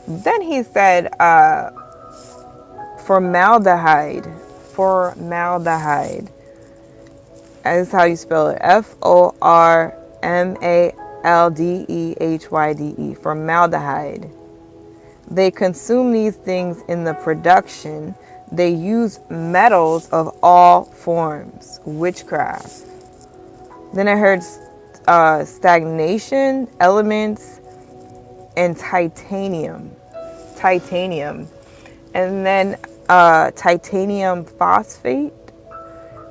Then he said formaldehyde. Formaldehyde. That is how you spell it. Formaldehyde. Formaldehyde. They consume these things in the production. They use metals of all forms. Witchcraft. Then I heard stagnation, elements, and titanium. Titanium. And then titanium phosphate.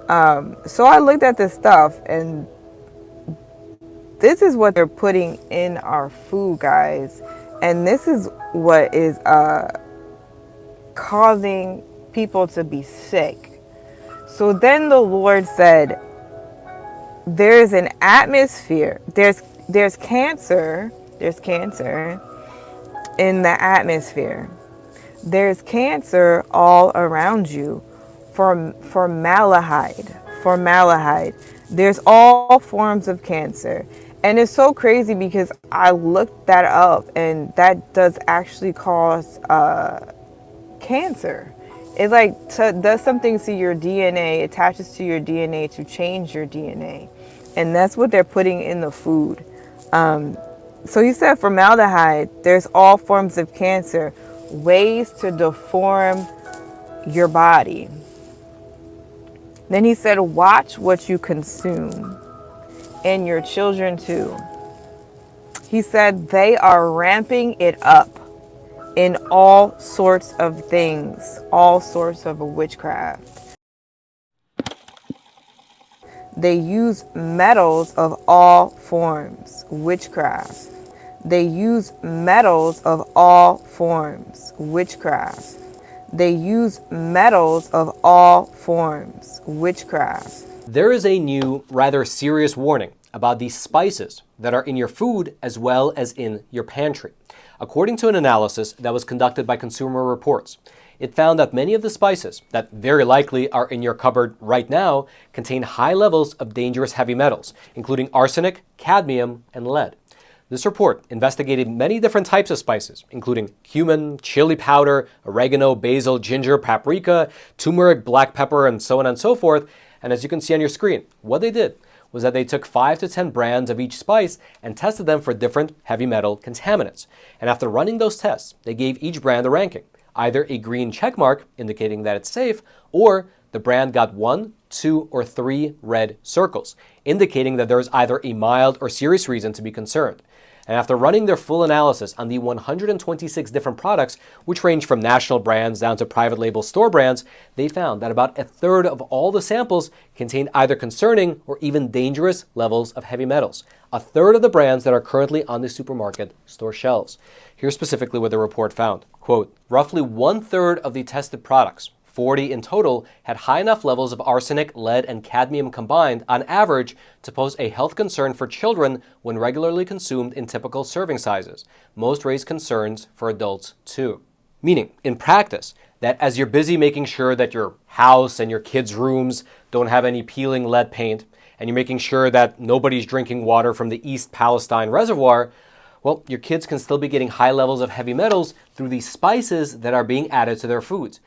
So I looked at this stuff, and this is what they're putting in our food, guys. And this is what is causing people to be sick. So then the Lord said, there's an atmosphere. There's cancer. There's cancer in the atmosphere. There's cancer all around you. Formaldehyde. Formaldehyde. There's all forms of cancer. And it's so crazy because I looked that up, and that does actually cause cancer. It like does something to your DNA, attaches to your DNA to change your DNA. And that's what they're putting in the food. So he said formaldehyde, there's all forms of cancer, ways to deform your body. Then he said, watch what you consume, and your children too. He said they are ramping it up in all sorts of things, all sorts of witchcraft. They use metals of all forms. Witchcraft. They use metals of all forms. Witchcraft. They use metals of all forms. Witchcraft. There is a new, rather serious warning about these spices that are in your food as well as in your pantry. According to an analysis that was conducted by Consumer Reports, it found that many of the spices that very likely are in your cupboard right now contain high levels of dangerous heavy metals, including arsenic, cadmium, and lead. This report investigated many different types of spices, including cumin, chili powder, oregano, basil, ginger, paprika, turmeric, black pepper, and so on and so forth. And as you can see on your screen, what they did was that they took 5 to 10 brands of each spice and tested them for different heavy metal contaminants. And after running those tests, they gave each brand a ranking, either a green check mark indicating that it's safe, or the brand got 1, 2, or 3 red circles, indicating that there is either a mild or serious reason to be concerned. And after running their full analysis on the 126 different products, which range from national brands down to private label store brands, they found that about a third of all the samples contained either concerning or even dangerous levels of heavy metals. A third of the brands that are currently on the supermarket store shelves. Here's specifically what the report found. Quote, roughly 1/3 of the tested products, 40 in total, had high enough levels of arsenic, lead, and cadmium combined on average to pose a health concern for children when regularly consumed in typical serving sizes. Most raised concerns for adults too. Meaning, in practice, that as you're busy making sure that your house and your kids' rooms don't have any peeling lead paint, and you're making sure that nobody's drinking water from the East Palestine reservoir, well, your kids can still be getting high levels of heavy metals through these spices that are being added to their foods.